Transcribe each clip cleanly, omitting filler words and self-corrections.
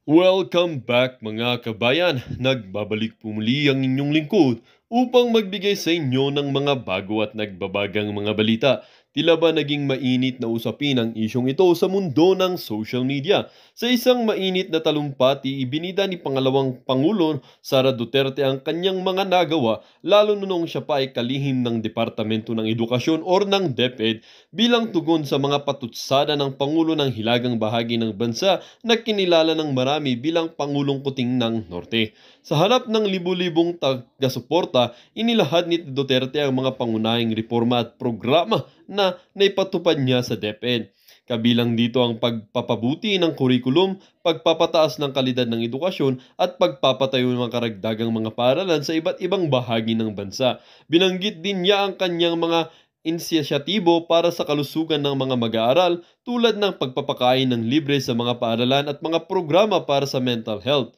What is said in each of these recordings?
Welcome back mga kabayan! Nagbabalik po muli ang inyong lingkod upang magbigay sa inyo ng mga bago at nagbabagang mga balita. Tila ba naging mainit na usapin ang isyong ito sa mundo ng social media? Sa isang mainit na talumpati, ibinida ni pangalawang Pangulo Sara Duterte ang kanyang mga nagawa lalo nung siya pa ay kalihim ng Departamento ng Edukasyon or ng DepEd bilang tugon sa mga patutsada ng Pangulo ng hilagang bahagi ng bansa na kinilala ng marami bilang Pangulong Kuting ng Norte. Sa harap ng libu-libong taga-suporta, inilahad ni Duterte ang mga pangunahing reforma at programa na naipatupad niya sa DepEd. Kabilang dito ang pagpapabuti ng kurikulum, pagpapataas ng kalidad ng edukasyon at pagpapatayo ng mga karagdagang mga paaralan sa iba't ibang bahagi ng bansa. Binanggit din niya ang kanyang mga inisyatibo para sa kalusugan ng mga mag-aaral tulad ng pagpapakain ng libre sa mga paaralan at mga programa para sa mental health.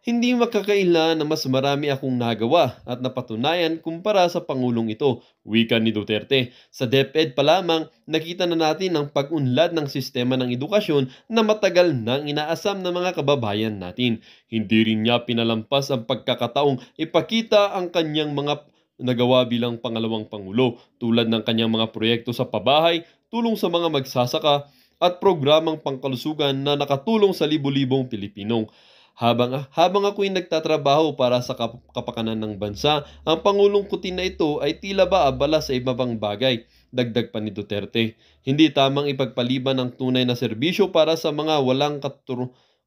Hindi makakaila na mas marami akong nagawa at napatunayan kumpara sa Pangulong ito, wika ni Duterte. Sa DepEd pa lamang, nakita na natin ang pag-unlad ng sistema ng edukasyon na matagal nang inaasam ng mga kababayan natin. Hindi rin niya pinalampas ang pagkakataong ipakita ang kanyang mga nagawa bilang pangalawang Pangulo tulad ng kanyang mga proyekto sa pabahay, tulong sa mga magsasaka at programang pangkalusugan na nakatulong sa libu-libong Pilipinong. Habang ako'y nagtatrabaho para sa kapakanan ng bansa, ang Pangulong Kutin na ito ay tila ba abala sa iba pang bagay, dagdag pa ni Duterte. Hindi tamang ipagpaliban ang tunay na serbisyo para sa mga walang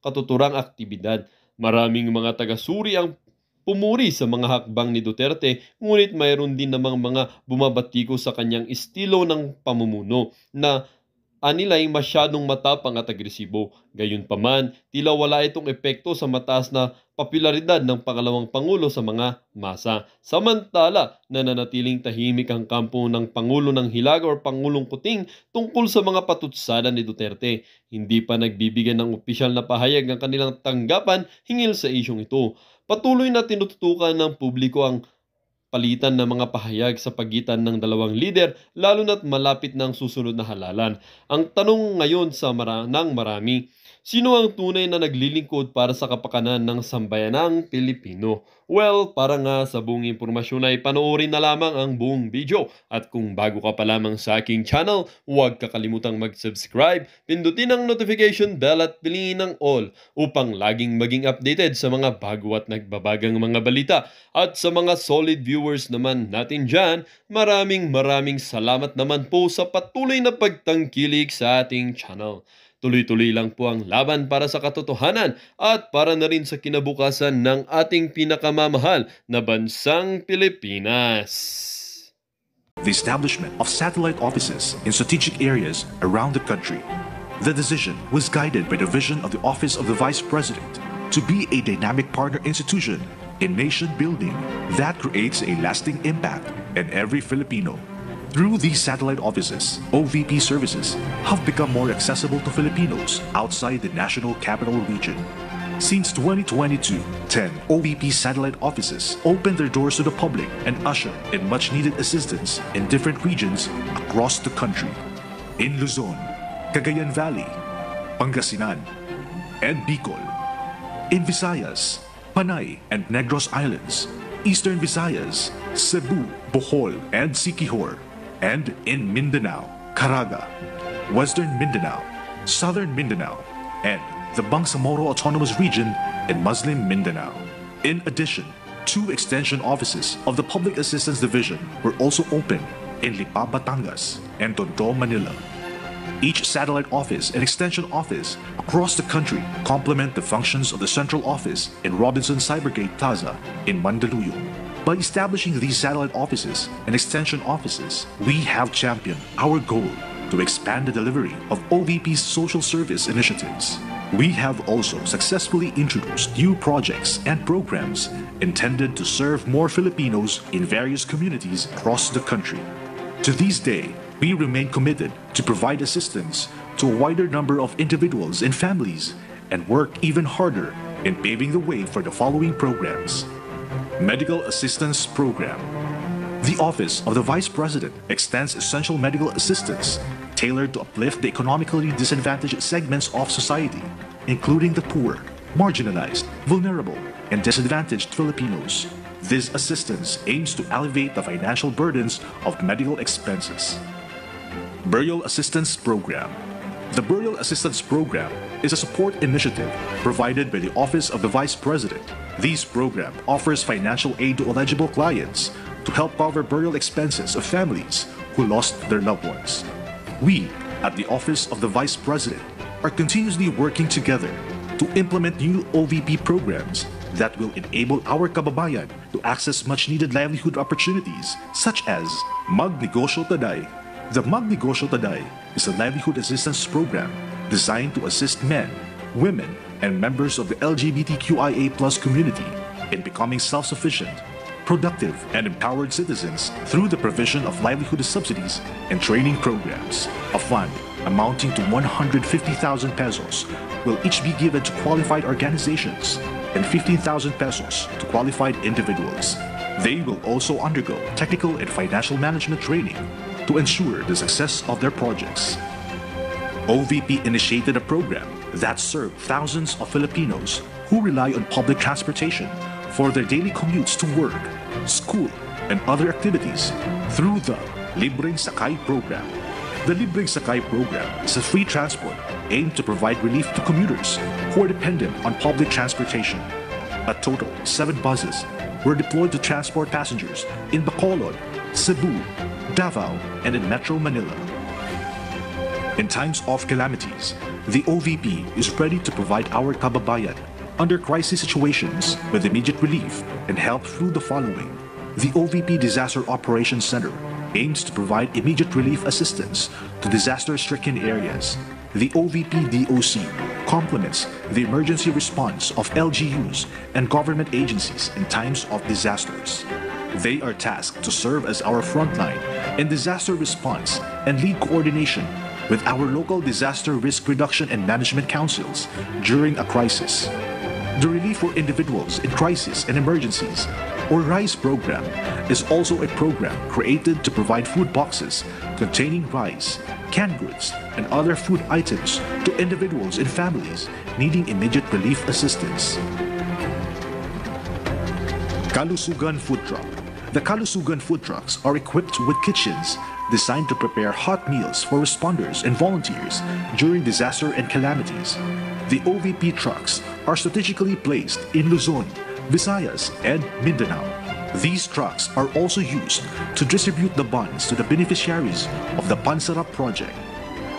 katuturang aktibidad. Maraming mga taga-suri ang pumuri sa mga hakbang ni Duterte, ngunit mayroon din namang mga bumabatiko sa kanyang estilo ng pamumuno na anilay masyadong matapang at agresibo. Gayunpaman, tila wala itong epekto sa mataas na popularidad ng pangalawang Pangulo sa mga masa. Samantala, nananatiling tahimik ang kampo ng Pangulo ng Hilaga o Pangulong Kuting tungkol sa mga patutsada ni Duterte. Hindi pa nagbibigyan ng opisyal na pahayag ang kanilang tanggapan hinggil sa isyong ito. Patuloy na tinututukan ng publiko ang palitan ng mga pahayag sa pagitan ng dalawang lider lalo na't malapit ng susunod na halalan. Ang tanong ngayon ng marami, sino ang tunay na naglilingkod para sa kapakanan ng sambayanang Pilipino? Well, para nga sa buong impormasyon ay panoorin na lamang ang buong video. At kung bago ka pa lamang sa aking channel, huwag kakalimutang mag-subscribe, pindutin ang notification bell at piliin ang all upang laging maging updated sa mga bago at nagbabagang mga balita. At sa mga solid viewers naman natin dyan, maraming salamat naman po sa patuloy na pagtangkilik sa ating channel. Tuloy-tuloy lang po ang laban para sa katotohanan at para na rin sa kinabukasan ng ating pinakamamahal na bansang Pilipinas. The establishment of satellite offices in strategic areas around the country. The decision was guided by the vision of the Office of the Vice President to be a dynamic partner institution in nation building that creates a lasting impact in every Filipino. Through these satellite offices, OVP services have become more accessible to Filipinos outside the National Capital Region. Since 2022, 10 OVP satellite offices opened their doors to the public and ushered in much-needed assistance in different regions across the country. In Luzon, Cagayan Valley, Pangasinan, and Bicol. In Visayas, Panay and Negros Islands, Eastern Visayas, Cebu, Bohol, and Siquijor. And in Mindanao, Caraga, Western Mindanao, Southern Mindanao, and the Bangsamoro Autonomous Region in Muslim Mindanao. In addition, 2 extension offices of the Public Assistance Division were also opened in Lipa, Batangas, and Tondo, Manila. Each satellite office and extension office across the country complement the functions of the central office in Robinson Cybergate Plaza in Mandaluyong. By establishing these satellite offices and extension offices, we have championed our goal to expand the delivery of OVP's social service initiatives. We have also successfully introduced new projects and programs intended to serve more Filipinos in various communities across the country. To this day, we remain committed to provide assistance to a wider number of individuals and families and work even harder in paving the way for the following programs. Medical Assistance Program. The Office of the Vice President extends essential medical assistance tailored to uplift the economically disadvantaged segments of society, including the poor, marginalized, vulnerable, and disadvantaged Filipinos. This assistance aims to alleviate the financial burdens of medical expenses. Burial Assistance Program. The Burial Assistance Program is a support initiative provided by the Office of the Vice President. This program offers financial aid to eligible clients to help cover burial expenses of families who lost their loved ones. We, at the Office of the Vice President, are continuously working together to implement new OVP programs that will enable our kababayan to access much-needed livelihood opportunities such as Magnegosyo Taday. The Magnegosyo Taday is a livelihood assistance program designed to assist men, women, and members of the LGBTQIA+ community in becoming self-sufficient, productive, and empowered citizens through the provision of livelihood subsidies and training programs. A fund amounting to 150,000 pesos will each be given to qualified organizations and 15,000 pesos to qualified individuals. They will also undergo technical and financial management training to ensure the success of their projects. OVP initiated a program that served thousands of Filipinos who rely on public transportation for their daily commutes to work, school, and other activities through the Libreng Sakay program. The Libreng Sakay program is a free transport aimed to provide relief to commuters who are dependent on public transportation. A total of 7 buses were deployed to transport passengers in Bacolod, Cebu, Davao, and in Metro Manila. In times of calamities, the OVP is ready to provide our kababayan under crisis situations with immediate relief and help through the following. The OVP Disaster Operations Center aims to provide immediate relief assistance to disaster-stricken areas. The OVP DOC complements the emergency response of LGUs and government agencies in times of disasters. They are tasked to serve as our frontline in disaster response and lead coordination with our local disaster risk reduction and management councils during a crisis. The Relief for Individuals in Crisis and Emergencies, or RISE program, is also a program created to provide food boxes containing rice, canned goods, and other food items to individuals and families needing immediate relief assistance. Kalusugan Food Truck. The Kalusugan food trucks are equipped with kitchens designed to prepare hot meals for responders and volunteers during disaster and calamities. The OVP trucks are strategically placed in Luzon, Visayas, and Mindanao. These trucks are also used to distribute the buns to the beneficiaries of the Pansarap Project.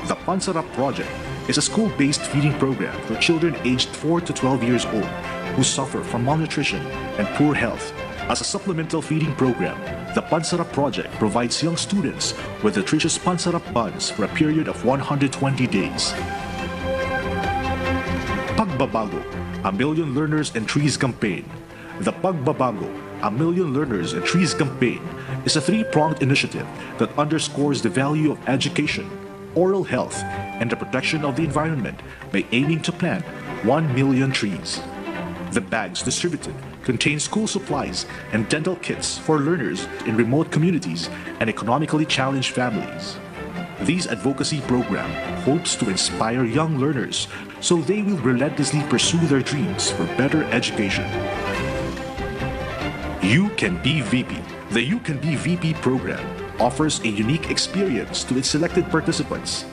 The Pansarap Project is a school-based feeding program for children aged 4 to 12 years old who suffer from malnutrition and poor health. As a supplemental feeding program, the Pansarap Project provides young students with nutritious Pansarap buns for a period of 120 days. Pagbabago, a Million Learners and Trees campaign. The Pagbabago, a Million Learners and Trees campaign is a 3-pronged initiative that underscores the value of education, oral health, and the protection of the environment by aiming to plant 1 million trees. The bags distributed contain school supplies and dental kits for learners in remote communities and economically challenged families. This advocacy program hopes to inspire young learners so they will relentlessly pursue their dreams for better education. You Can Be VP. The You Can Be VP program offers a unique experience to its selected participants,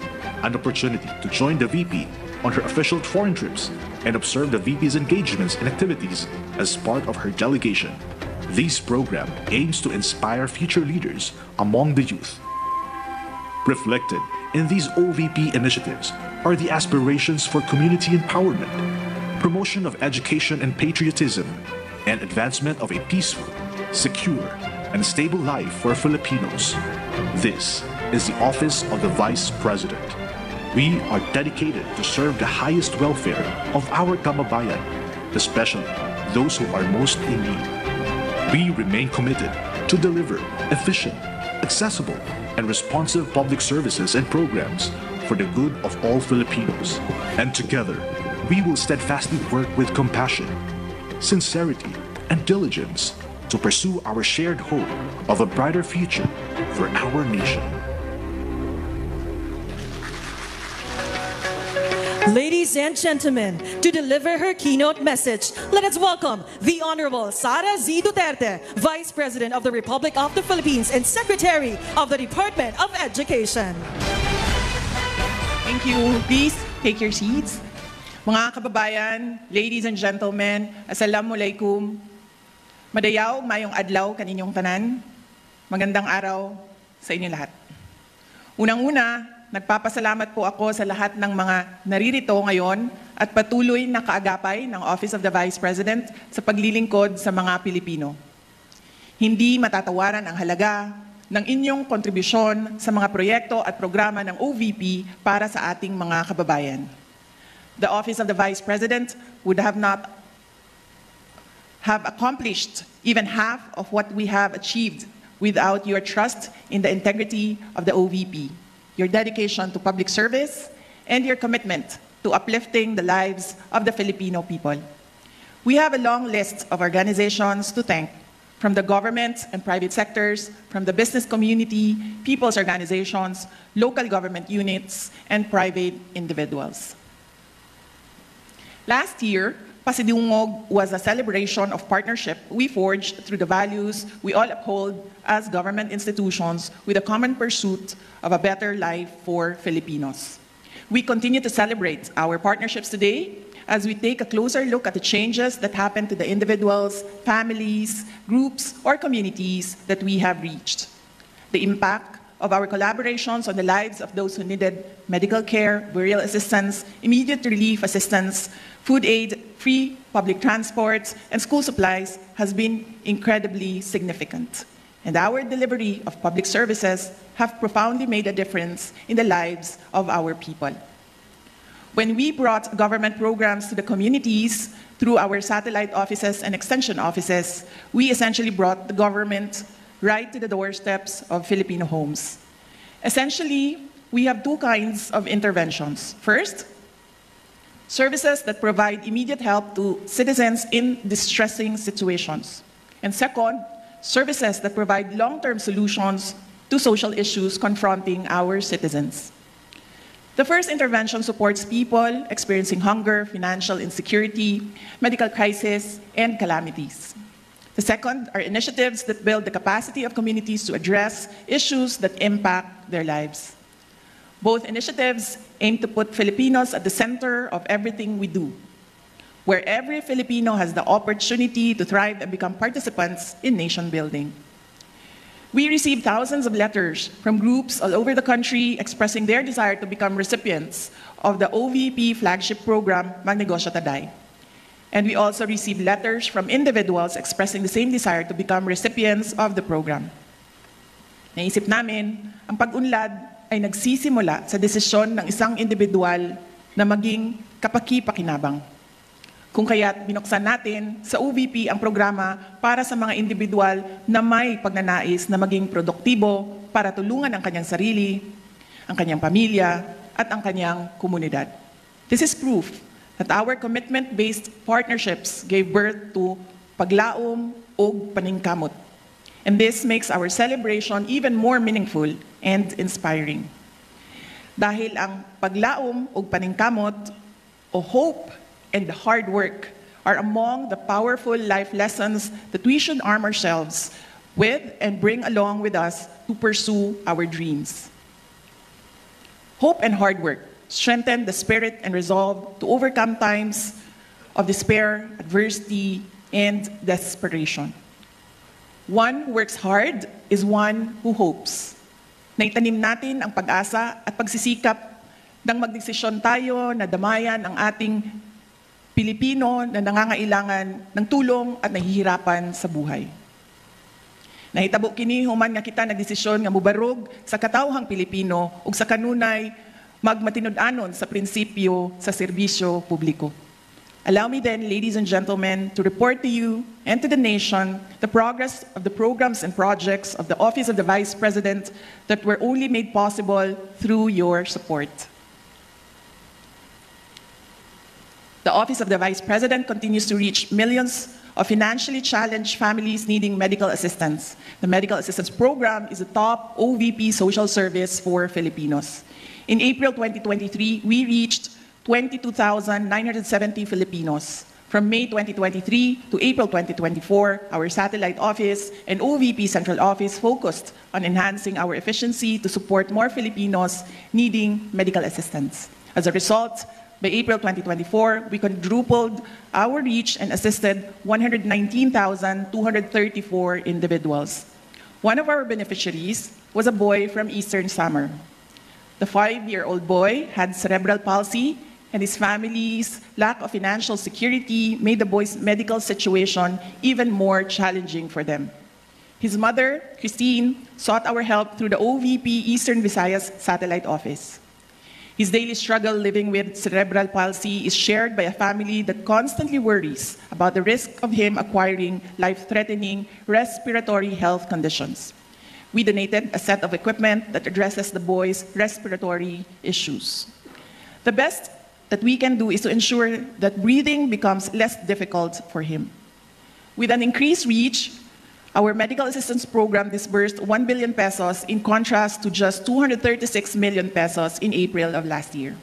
an opportunity to join the VP on her official foreign trips and observe the VP's engagements and activities as part of her delegation. This program aims to inspire future leaders among the youth. Reflected in these OVP initiatives are the aspirations for community empowerment, promotion of education and patriotism, and advancement of a peaceful, secure, and stable life for Filipinos. This is the Office of the Vice President. We are dedicated to serve the highest welfare of our kababayan, especially those who are most in need. We remain committed to deliver efficient, accessible, and responsive public services and programs for the good of all Filipinos. And together, we will steadfastly work with compassion, sincerity, and diligence to pursue our shared hope of a brighter future for our nation. Ladies and gentlemen, to deliver her keynote message, let us welcome the Honorable Sara Z. Duterte, Vice President of the Republic of the Philippines and Secretary of the Department of Education. Thank you. Please take your seats. Mga kababayan, ladies and gentlemen, assalamualaikum. Madayaw, mayong adlaw kaninyong tanan. Magandang araw sa inyo lahat. Unang-una, nagpapasalamat po ako sa lahat ng mga naririto ngayon at patuloy na kaagapay ng Office of the Vice President sa paglilingkod sa mga Pilipino. Hindi matatawaran ang halaga ng inyong kontribusyon sa mga proyekto at programa ng OVP para sa ating mga kababayan. The Office of the Vice President would not have accomplished even half of what we have achieved without your trust in the integrity of the OVP, your dedication to public service, and your commitment to uplifting the lives of the Filipino people. We have a long list of organizations to thank, from the government and private sectors, from the business community, people's organizations, local government units, and private individuals. Last year, Pasidungog was a celebration of partnership we forged through the values we all uphold as government institutions with a common pursuit of a better life for Filipinos. We continue to celebrate our partnerships today as we take a closer look at the changes that happen to the individuals, families, groups, or communities that we have reached. The impact of our collaborations on the lives of those who needed medical care, burial assistance, immediate relief assistance, food aid, free public transport, and school supplies has been incredibly significant. And our delivery of public services have profoundly made a difference in the lives of our people. When we brought government programs to the communities through our satellite offices and extension offices, we essentially brought the government right to the doorsteps of Filipino homes. Essentially, we have two kinds of interventions. First, services that provide immediate help to citizens in distressing situations. And second, services that provide long-term solutions to social issues confronting our citizens. The first intervention supports people experiencing hunger, financial insecurity, medical crisis, and calamities. The second are initiatives that build the capacity of communities to address issues that impact their lives. Both initiatives aim to put Filipinos at the center of everything we do, where every Filipino has the opportunity to thrive and become participants in nation building. We received thousands of letters from groups all over the country expressing their desire to become recipients of the OVP flagship program, Magnegosyo Taday. And we also received letters from individuals expressing the same desire to become recipients of the program. Naisip namin, ang pag-unlad ay nagsisimula sa desisyon ng isang individual na maging kapaki-pakinabang. Kung kaya't binuksan natin sa OVP ang programa para sa mga individual na may pagnanais na maging produktibo para tulungan ang kanyang sarili, ang kanyang pamilya, at ang kanyang komunidad. This is proof that our commitment-based partnerships gave birth to paglaom o paningkamot. And this makes our celebration even more meaningful and inspiring. Dahil ang paglaom o paningkamot o hope and hard work are among the powerful life lessons that we should arm ourselves with and bring along with us to pursue our dreams. Hope and hard work strengthen the spirit and resolve to overcome times of despair, adversity, and desperation. One who works hard is one who hopes. Naitanim natin ang pag-asa at pagsisikap nang magdesisyon tayo na damayan ang ating Pilipino na nangangailangan ng tulong at nahihirapan sa buhay. Nahitabo kini human nga kita nagdesisyon nga mubarog sa katawhang Pilipino ug sa kanunay magmatinud-anon sa prinsipyo sa serbisyo publiko. Allow me then, ladies and gentlemen, to report to you and to the nation the progress of the programs and projects of the Office of the Vice President that were only made possible through your support. The Office of the Vice President continues to reach millions of financially challenged families needing medical assistance. The Medical Assistance Program is a top OVP social service for Filipinos. In April 2023, we reached 22,970 Filipinos. From May 2023 to April 2024, our satellite office and OVP central office focused on enhancing our efficiency to support more Filipinos needing medical assistance. As a result, by April 2024, we quadrupled our reach and assisted 119,234 individuals. One of our beneficiaries was a boy from Eastern Samar. The 5-year-old boy had cerebral palsy, and his family's lack of financial security made the boy's medical situation even more challenging for them. His mother, Christine, sought our help through the OVP Eastern Visayas Satellite Office. His daily struggle living with cerebral palsy is shared by a family that constantly worries about the risk of him acquiring life-threatening respiratory health conditions. We donated a set of equipment that addresses the boy's respiratory issues. The best that we can do is to ensure that breathing becomes less difficult for him. With an increased reach, our medical assistance program disbursed 1 billion pesos in contrast to just 236 million pesos in April of last year.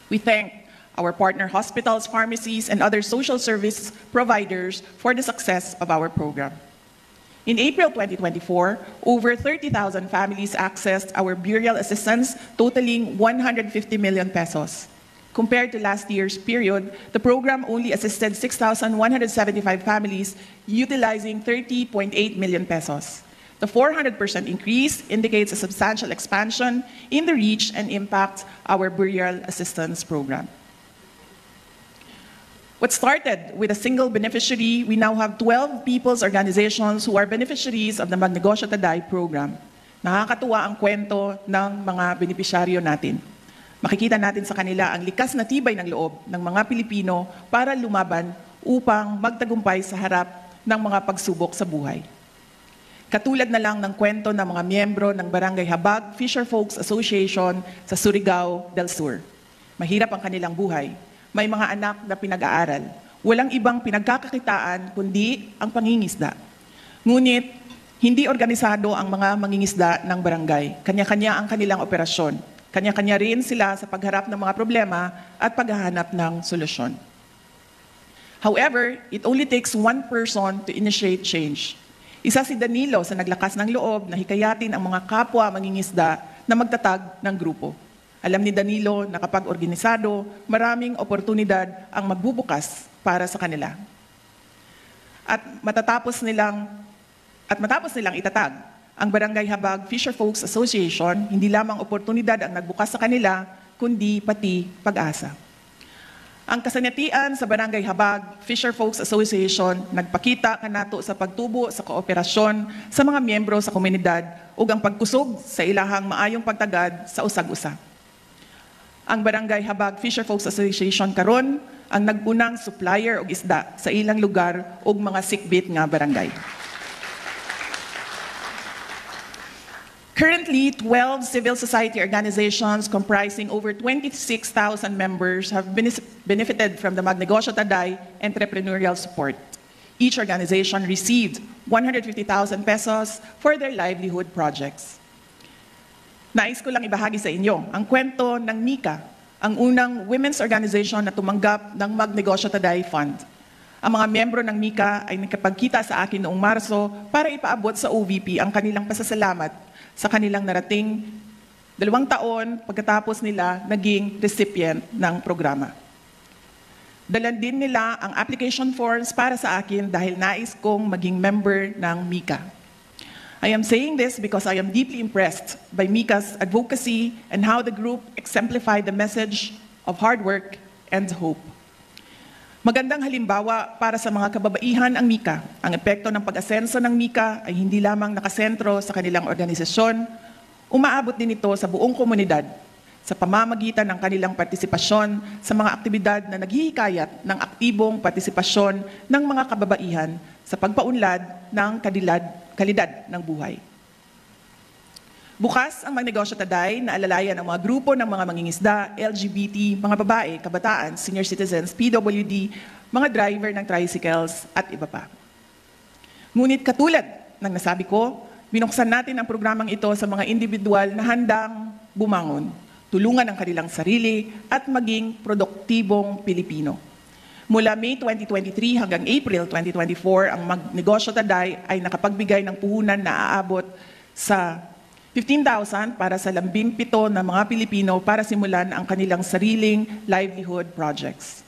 We thank our partner hospitals, pharmacies, and other social service providers for the success of our program. In April 2024, over 30,000 families accessed our burial assistance totaling 150 million pesos. Compared to last year's period, the program only assisted 6,175 families, utilizing 30.8 million pesos. The 400% increase indicates a substantial expansion in the reach and impact our burial assistance program. What started with a single beneficiary, we now have 12 people's organizations who are beneficiaries of the Magnegosyo Taday program. Nakakatuwa ang kwento ng mga benepisyaryo natin. Makikita natin sa kanila ang likas na tibay ng loob ng mga Pilipino para lumaban upang magtagumpay sa harap ng mga pagsubok sa buhay. Katulad na lang ng kwento ng mga miyembro ng Barangay Habag Fisher Folks Association sa Surigao del Sur. Mahirap ang kanilang buhay. May mga anak na pinag-aaral. Walang ibang pinagkakakitaan kundi ang pangingisda. Ngunit, hindi organisado ang mga mangingisda ng barangay. Kanya-kanya ang kanilang operasyon. Kanya-kanya rin sila sa pagharap ng mga problema at paghahanap ng solusyon. However, it only takes one person to initiate change. Isa si Danilo sa naglakas ng loob na hikayatin ang mga kapwa mangingisda na magtatag ng grupo. Alam ni Danilo na kapag organisado, maraming oportunidad ang magbubukas para sa kanila. At matapos nilang itatag ang Barangay Habag Fisher Folks Association, hindi lamang oportunidad ang nagbukas sa kanila, kundi pati pag-asa. Ang kasanatian sa Barangay Habag Fisher Folks Association nagpakita kanato sa pagtubo sa kooperasyon sa mga miyembro sa komunidad ug ang pagkusog sa ilahang maayong pagtagad sa usag-usa. Ang Barangay Habag Fisher Folks Association karon ang nag-unang supplier og isda sa ilang lugar ug mga sikbit nga barangay. Currently, 12 civil society organizations comprising over 26,000 members have benefited from the Magnegosyo Taday entrepreneurial support. Each organization received 150,000 pesos for their livelihood projects. Nais ko lang ibahagi sa inyo ang kwento ng MICA, ang unang women's organization na tumanggap ng Magnegosyo Taday Fund. Ang mga miyembro ng MICA ay nakapagkita sa akin noong Marso para ipaabot sa OVP ang kanilang pasasalamat sa kanilang narating 2 taon pagkatapos nila naging recipient ng programa. Dalan din nila ang application forms para sa akin dahil nais kong maging member ng MICA. I am saying this because I am deeply impressed by MICA's advocacy and how the group exemplified the message of hard work and hope. Magandang halimbawa para sa mga kababaihan ang MICA. Ang epekto ng pag-asenso ng MICA ay hindi lamang nakasentro sa kanilang organisasyon, umaabot din ito sa buong komunidad sa pamamagitan ng kanilang partisipasyon sa mga aktibidad na naghihikayat ng aktibong partisipasyon ng mga kababaihan sa pagpaunlad ng kalidad ng buhay. Bukas ang Magnegosyo Taday na alalayan ang mga grupo ng mga mangingisda, LGBT, mga babae, kabataan, senior citizens, PWD, mga driver ng tricycles at iba pa. Ngunit katulad ng nasabi ko, binuksan natin ang programang ito sa mga individual na handang bumangon. tulungan ang kanilang sarili, at maging produktibong Pilipino. Mula May 2023 hanggang April 2024, ang Magnegosyo Taday ay nakapagbigay ng puhunan na aabot sa 15,000 para sa 17 na mga Pilipino para simulan ang kanilang sariling livelihood projects.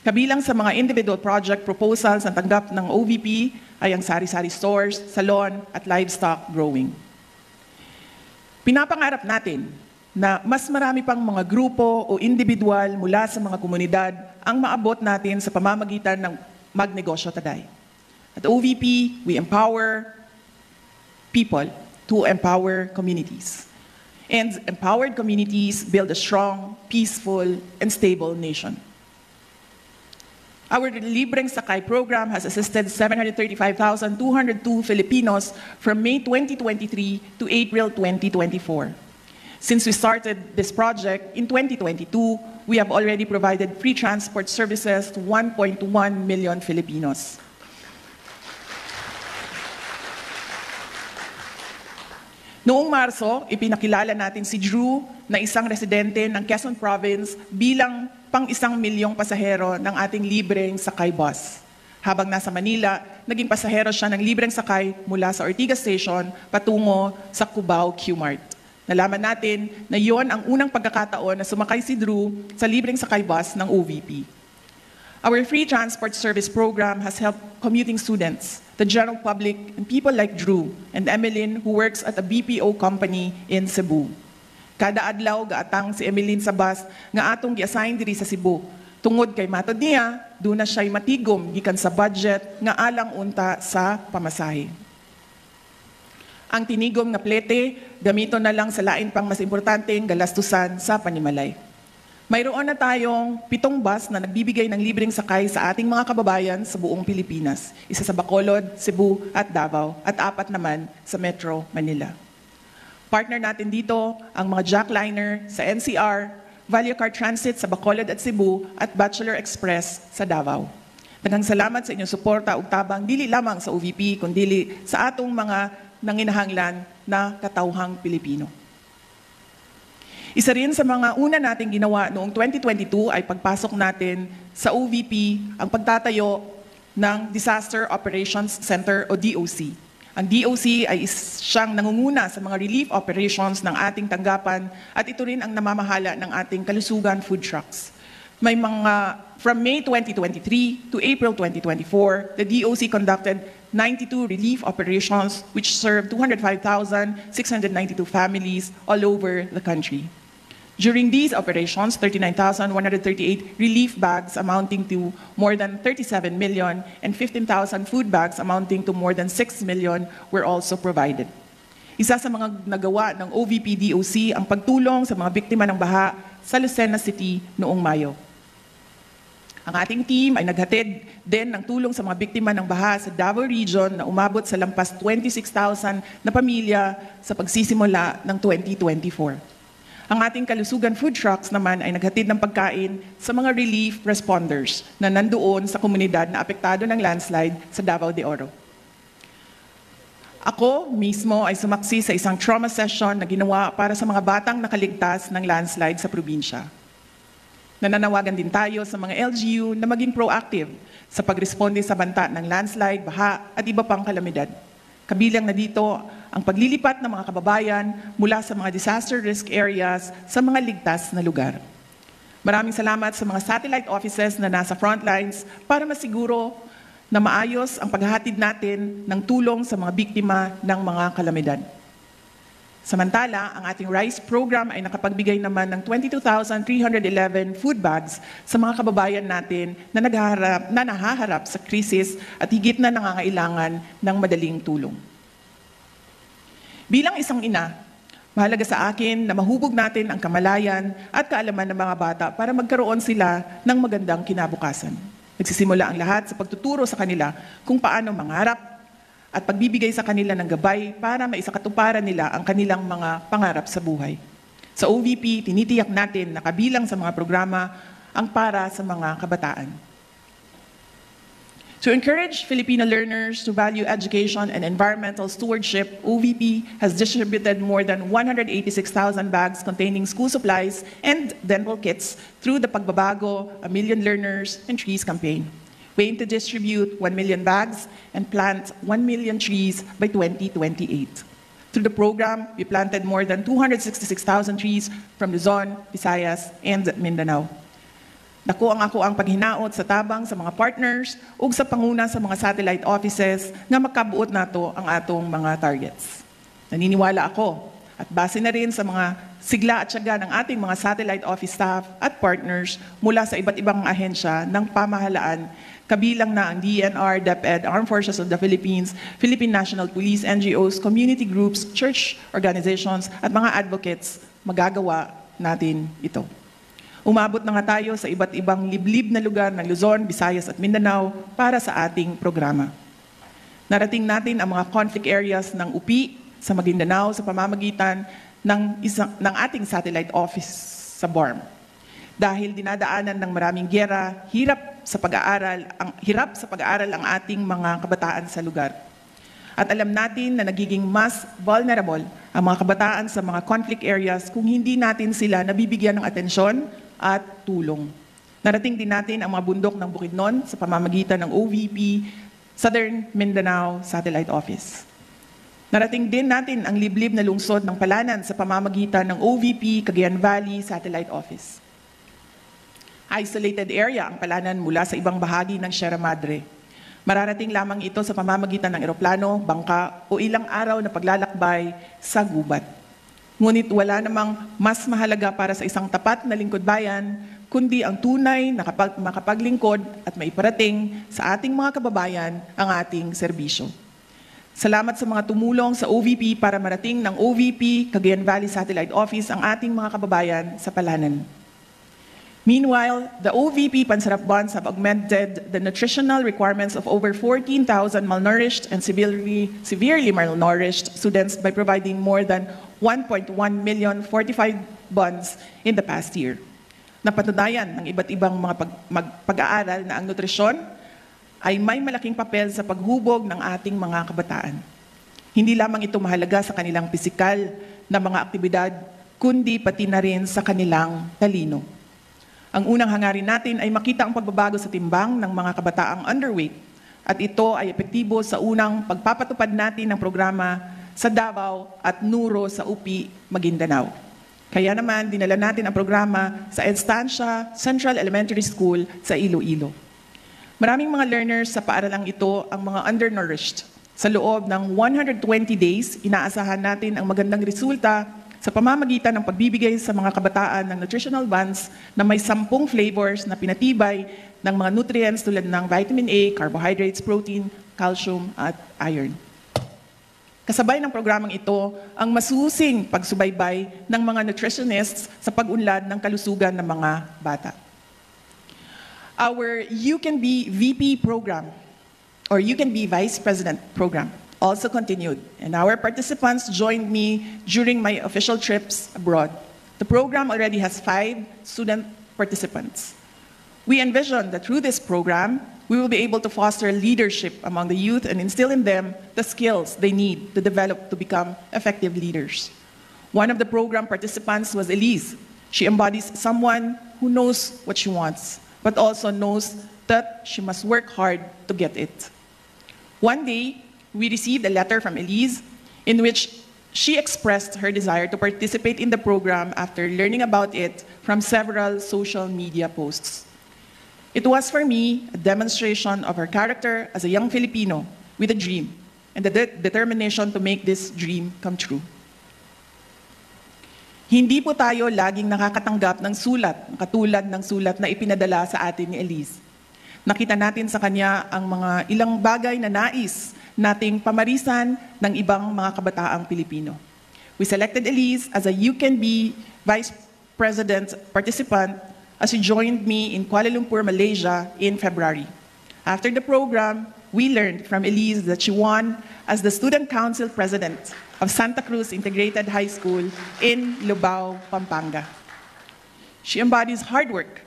Kabilang sa mga individual project proposals na tanggap ng OVP ay ang sari-sari stores, salon, at livestock growing. Pinapangarap natin na mas marami pang mga grupo o individual mula sa mga komunidad ang maabot natin sa pamamagitan ng Magnegosyo Taday. At OVP, we empower people to empower communities. And empowered communities build a strong, peaceful, and stable nation. Our Libreng Sakay program has assisted 735,202 Filipinos from May 2023 to April 2024. Since we started this project in 2022, we have already provided free transport services to 1.1 million Filipinos. Noong Marso, ipinakilala natin si Drew na isang residente ng Quezon Province bilang pang-1 milyong pasahero ng ating libreng sakay bus. Habang nasa Manila, naging pasahero siya ng libreng sakay mula sa Ortigas Station patungo sa Cubao Q-Mart. Nalaman natin na yon ang unang pagkakataon na sumakay si Drew sa libreng sakay bus ng OVP. Our free transport service program has helped commuting students, the general public, and people like Drew and Emeline who works at a BPO company in Cebu. Kada adlaw gaatang si Emeline sa bus nga atong gi-assign diri sa Cebu. Tungod kay matod niya, doon na siya'y matigom gikan sa budget nga alang unta sa pamasahe. Ang tinigom nga plete, gamito na lang sa lain pang mas importanteng galastusan sa panimalay. Mayroon na tayong 7 bus na nagbibigay ng libreng sakay sa ating mga kababayan sa buong Pilipinas. Isa sa Bacolod, Cebu at Davao at 4 naman sa Metro Manila. Partner natin dito ang mga jackliner sa NCR, Vallecar Transit sa Bacolod at Cebu at Bachelor Express sa Davao. Daghang salamat sa inyong suporta ug tabang dili lamang sa OVP kundi sa atong mga nanginahanglan na katawhang Pilipino. Isa rin sa mga una nating ginawa noong 2022 ay pagpasok natin sa OVP ang pagtatayo ng Disaster Operations Center o DOC. Ang DOC ay siyang nangunguna sa mga relief operations ng ating tanggapan at ito rin ang namamahala ng ating kalusugan food trucks. May from May 2023 to April 2024, the DOC conducted 92 relief operations which served 205,692 families all over the country. During these operations, 39,138 relief bags amounting to more than 37 million and 15,000 food bags amounting to more than 6 million were also provided. Isa sa mga nagawa ng OVP-DOC ang pagtulong sa mga biktima ng baha sa Lucena City noong Mayo. Ang ating team ay naghatid din ng tulong sa mga biktima ng baha sa Davao Region na umabot sa lampas 26,000 na pamilya sa pagsisimula ng 2024. Ang ating kalusugan food trucks naman ay naghatid ng pagkain sa mga relief responders na nandoon sa komunidad na apektado ng landslide sa Davao de Oro. Ako mismo ay sumaksi sa isang trauma session na ginawa para sa mga batang nakaligtas ng landslide sa probinsya. Nananawagan din tayo sa mga LGU na maging proactive sa pagresponde sa banta ng landslide, baha at iba pang kalamidad. Kabilang na dito ang paglilipat ng mga kababayan mula sa mga disaster risk areas sa mga ligtas na lugar. Maraming salamat sa mga satellite offices na nasa front lines para masiguro na maayos ang paghahatid natin ng tulong sa mga biktima ng mga kalamidad. Samantala, ang ating RISE program ay nakapagbigay naman ng 22,311 food bags sa mga kababayan natin na nahaharap sa krisis at higit na nangangailangan ng madaling tulong. Bilang isang ina, mahalaga sa akin na mahubog natin ang kamalayan at kaalaman ng mga bata para magkaroon sila ng magandang kinabukasan. Nagsisimula ang lahat sa pagtuturo sa kanila kung paano mangarap at pagbibigay sa kanila ng gabay para maisakatuparan nila ang kanilang mga pangarap sa buhay. Sa OVP, tinitiyak natin na kabilang sa mga programa ang para sa mga kabataan. To encourage Filipino learners to value education and environmental stewardship, OVP has distributed more than 186,000 bags containing school supplies and dental kits through the Pagbabago, A Million Learners and Trees campaign. We aim to distribute 1 million bags and plant 1 million trees by 2028. Through the program, we planted more than 266,000 trees from Luzon, Visayas, and Mindanao. Dako ang paghinaot sa tabang sa mga partners ug sa panguna sa mga satellite offices nga makabuot nato ang atong mga targets. Naniniwala ako at base na rin sa mga sigla at tiyaga ng ating mga satellite office staff at partners mula sa iba't ibang ahensya ng pamahalaan, kabilang na ang DNR, DepEd, Armed Forces of the Philippines, Philippine National Police, NGOs, community groups, church organizations, at mga advocates, magagawa natin ito. Umabot na nga tayo sa iba't ibang liblib na lugar ng Luzon, Visayas at Mindanao para sa ating programa. Narating natin ang mga conflict areas ng UPI sa Maguindanao sa pamamagitan ng ating satellite office sa BARM. Dahil dinadaanan ng maraming giyera, hirap sa pag-aaral ang ating mga kabataan sa lugar. At alam natin na nagiging mas vulnerable ang mga kabataan sa mga conflict areas kung hindi natin sila nabibigyan ng atensyon at tulong. Narating din natin ang mga bundok ng Bukidnon sa pamamagitan ng OVP, Southern Mindanao Satellite Office. Narating din natin ang liblib na lungsod ng Palanan sa pamamagitan ng OVP, Cagayan Valley Satellite Office. Isolated area ang Palanan mula sa ibang bahagi ng Sierra Madre. Mararating lamang ito sa pamamagitan ng eroplano, bangka o ilang araw na paglalakbay sa gubat. Ngunit wala namang mas mahalaga para sa isang tapat na lingkod bayan, kundi ang tunay na makapaglingkod at maiparating sa ating mga kababayan ang ating serbisyo. Salamat sa mga tumulong sa OVP para marating ng OVP, Cagayan Valley Satellite Office ang ating mga kababayan sa Palanan. Meanwhile, the OVP Pansarap Bonds have augmented the nutritional requirements of over 14,000 malnourished and severely malnourished students by providing more than 1.1 million fortified bonds in the past year. Napatunayan ng iba't ibang mga pag-aaral na ang nutrisyon ay may malaking papel sa paghubog ng ating mga kabataan. Hindi lamang ito mahalaga sa kanilang pisikal na mga aktibidad, kundi pati na rin sa kanilang talino. Ang unang hangarin natin ay makita ang pagbabago sa timbang ng mga kabataang underweight at ito ay epektibo sa unang pagpapatupad natin ng programa sa Davao at Nuro sa UPI, Maguindanao. Kaya naman, dinala natin ang programa sa Estancia Central Elementary School sa Iloilo. Maraming mga learners sa paaralang ito ang mga undernourished. Sa loob ng 120 days, inaasahan natin ang magandang resulta sa pamamagitan ng pagbibigay sa mga kabataan ng nutritional bonds na may 10 flavors na pinatibay ng mga nutrients tulad ng vitamin A, carbohydrates, protein, calcium, at iron. Kasabay ng programang ito ang masusing pagsubaybay ng mga nutritionists sa pag-unlad ng kalusugan ng mga bata. Our You Can Be VP program, or You Can Be Vice President program, also continued, and our participants joined me during my official trips abroad. The program already has 5 student participants. We envision that through this program, we will be able to foster leadership among the youth and instill in them the skills they need to develop to become effective leaders. One of the program participants was Elise. She embodies someone who knows what she wants, but also knows that she must work hard to get it. One day, we received a letter from Elise in which she expressed her desire to participate in the program after learning about it from several social media posts. It was for me a demonstration of her character as a young Filipino with a dream and the determination to make this dream come true. Hindi po tayo laging nakakatanggap ng sulat, katulad ng sulat na ipinadala sa atin ni Elise. Nakita natin sa kanya ang mga ilang bagay na nais nating pamarisan ng ibang mga kabataang Pilipino. We selected Elise as a You Can Be Vice President participant as she joined me in Kuala Lumpur, Malaysia in February. After the program, we learned from Elise that she won as the Student Council President of Santa Cruz Integrated High School in Lubao, Pampanga. She embodies hard work,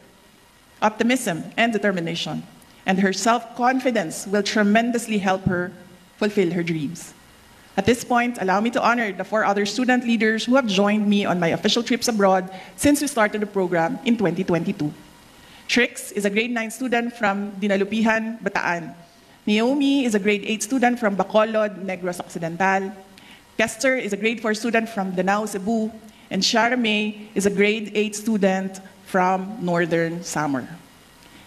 optimism, and determination. and her self-confidence will tremendously help her fulfill her dreams. At this point, allow me to honor the 4 other student leaders who have joined me on my official trips abroad since we started the program in 2022. Trix is a grade 9 student from Dinalupihan, Bataan. Naomi is a grade 8 student from Bacolod, Negros Occidental. Kester is a grade 4 student from Danao, Cebu. And Shara May is a grade 8 student from Northern Samar.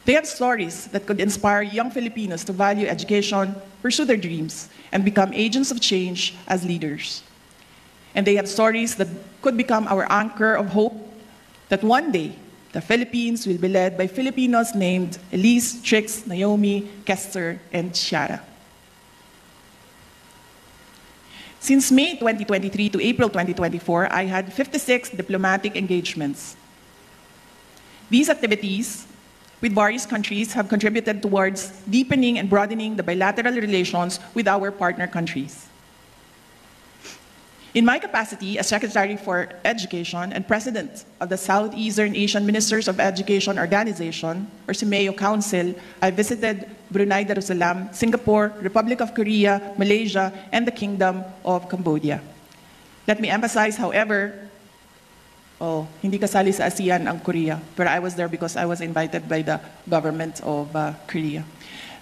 They have stories that could inspire young Filipinos to value education, pursue their dreams, and become agents of change as leaders. And they have stories that could become our anchor of hope that one day the Philippines will be led by Filipinos named Elise, Trix, Naomi, Kester, and Shara. Since May 2023 to April 2024, I had 56 diplomatic engagements. These activities with various countries have contributed towards deepening and broadening the bilateral relations with our partner countries. In my capacity as Secretary for Education and President of the Southeastern Asian Ministers of Education Organization, or SIMEO Council, I visited Brunei Darussalam, Singapore, Republic of Korea, Malaysia, and the Kingdom of Cambodia. Let me emphasize, however, hindi kasali sa ASEAN ang Korea, but I was there because I was invited by the government of Korea.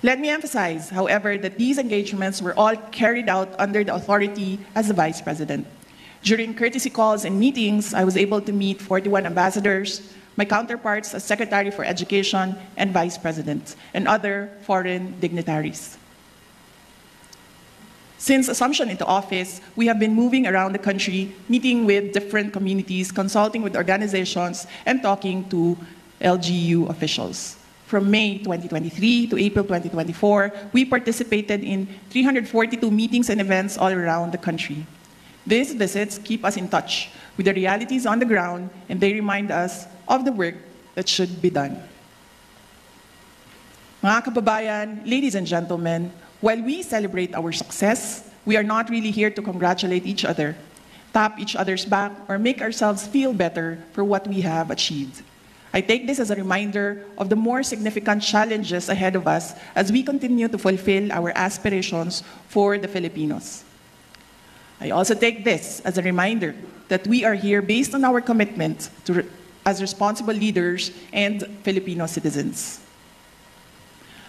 Let me emphasize, however, that these engagements were all carried out under the authority as the Vice President. During courtesy calls and meetings, I was able to meet 41 ambassadors, my counterparts as Secretary for Education and Vice President, and other foreign dignitaries. Since assumption into office, we have been moving around the country, meeting with different communities, consulting with organizations, and talking to LGU officials. From May 2023 to April 2024, we participated in 342 meetings and events all around the country. These visits keep us in touch with the realities on the ground, and they remind us of the work that should be done. Mga kababayan, ladies and gentlemen, while we celebrate our success, we are not really here to congratulate each other, tap each other's back, or make ourselves feel better for what we have achieved. I take this as a reminder of the more significant challenges ahead of us as we continue to fulfill our aspirations for the Filipinos. I also take this as a reminder that we are here based on our commitment as responsible leaders and Filipino citizens.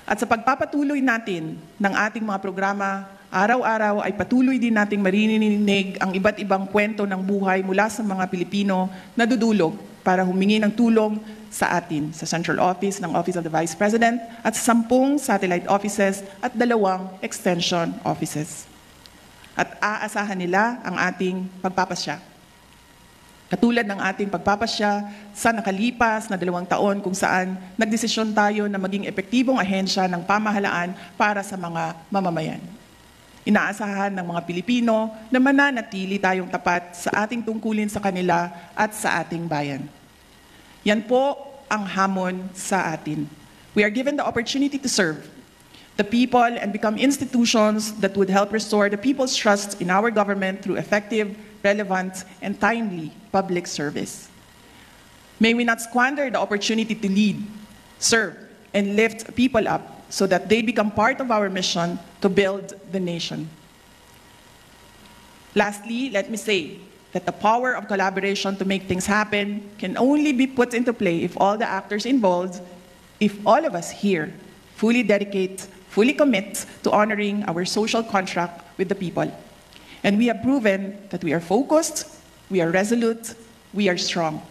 At sa pagpapatuloy natin ng ating mga programa, araw-araw ay patuloy din nating maririnig ang iba't ibang kwento ng buhay mula sa mga Pilipino na dudulog para humingi ng tulong sa atin sa Central Office ng Office of the Vice President at 10 satellite offices at 2 extension offices. At aasahan nila ang ating pagpapasya. Katulad ng ating pagpapasya sa nakalipas na 2 taon kung saan nagdesisyon tayo na maging epektibong ahensya ng pamahalaan para sa mga mamamayan. Inaasahan ng mga Pilipino na mananatili tayong tapat sa ating tungkulin sa kanila at sa ating bayan. Yan po ang hamon sa atin. We are given the opportunity to serve the people and become institutions that would help restore the people's trust in our government through effective, relevant, and timely public service. May we not squander the opportunity to lead, serve, and lift people up so that they become part of our mission to build the nation. Lastly, let me say that the power of collaboration to make things happen can only be put into play if all the actors involved, if all of us here fully dedicate, fully commit to honoring our social contract with the people. And we have proven that we are focused, we are resolute, we are strong.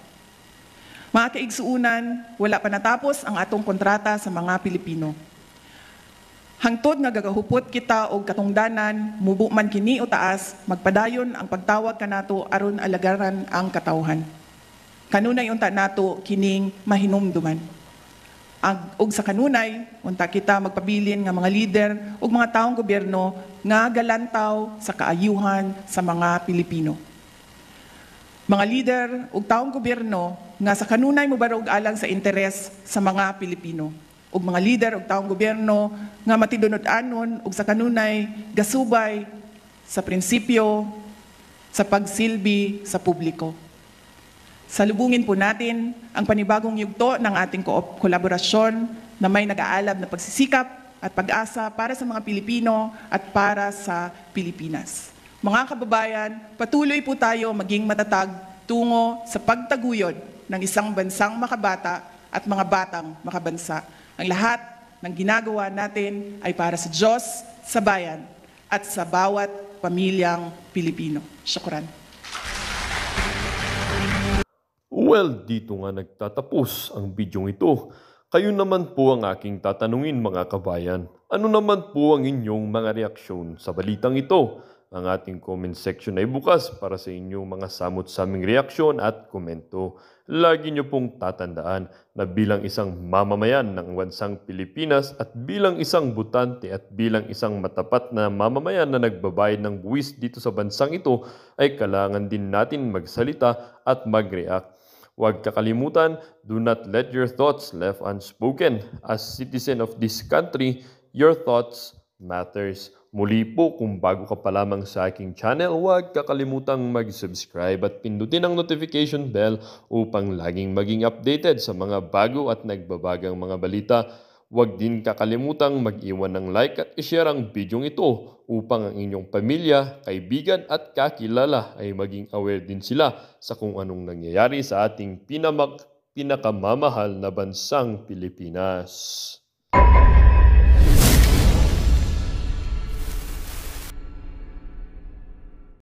Mga kaigsuunan, wala pa natapos ang atong kontrata sa mga Pilipino. Hangtod nga gagahupot kita og katungdanan, mubo man kini o taas, magpadayon ang pagtawag kanato aron alagaran ang katawhan. Kanunay unta nato kining mahinumduman. Ug sa kanunay, unta kita magpabilin nga mga lider ug mga taong gobyerno nga galantaw sa kaayuhan sa mga Pilipino. Mga lider ug taong gobyerno nga sa kanunay mobarog alang sa interes sa mga Pilipino. Ug mga lider ug taong gobyerno nga matidunod-anon ug sa kanunay gasubay sa prinsipyo sa pagsilbi sa publiko. Salubungin po natin ang panibagong yugto ng ating kolaborasyon na may nag-aalab na pagsisikap at pag-asa para sa mga Pilipino at para sa Pilipinas. Mga kababayan, patuloy po tayo maging matatag tungo sa pagtaguyod ng isang bansang makabata at mga batang makabansa. Ang lahat ng ginagawa natin ay para sa Diyos, sa bayan, at sa bawat pamilyang Pilipino. Syukran. Well, dito nga nagtatapos ang bidyong ito. Kayo naman po ang aking tatanungin mga kabayan. Ano naman po ang inyong mga reaksyon sa balitang ito? Ang ating comment section ay bukas para sa inyong mga samot-saming reaksyon at komento. Lagi niyo pong tatandaan na bilang isang mamamayan ng bansang Pilipinas at bilang isang butante at bilang isang matapat na mamamayan na nagbabayad ng buwis dito sa bansang ito ay kailangan din natin magsalita at mag-react. Huwag kakalimutan, do not let your thoughts left unspoken. As citizen of this country, your thoughts matters. Muli po, kung bago ka pa lamang sa aking channel, huwag kakalimutang mag-subscribe at pindutin ang notification bell upang laging maging updated sa mga bago at nagbabagang mga balita. Huwag din kakalimutang mag-iwan ng like at i-share ang bidyong ito upang ang inyong pamilya, kaibigan at kakilala ay maging aware din sila sa kung anong nangyayari sa ating pinakamamahal na bansang Pilipinas.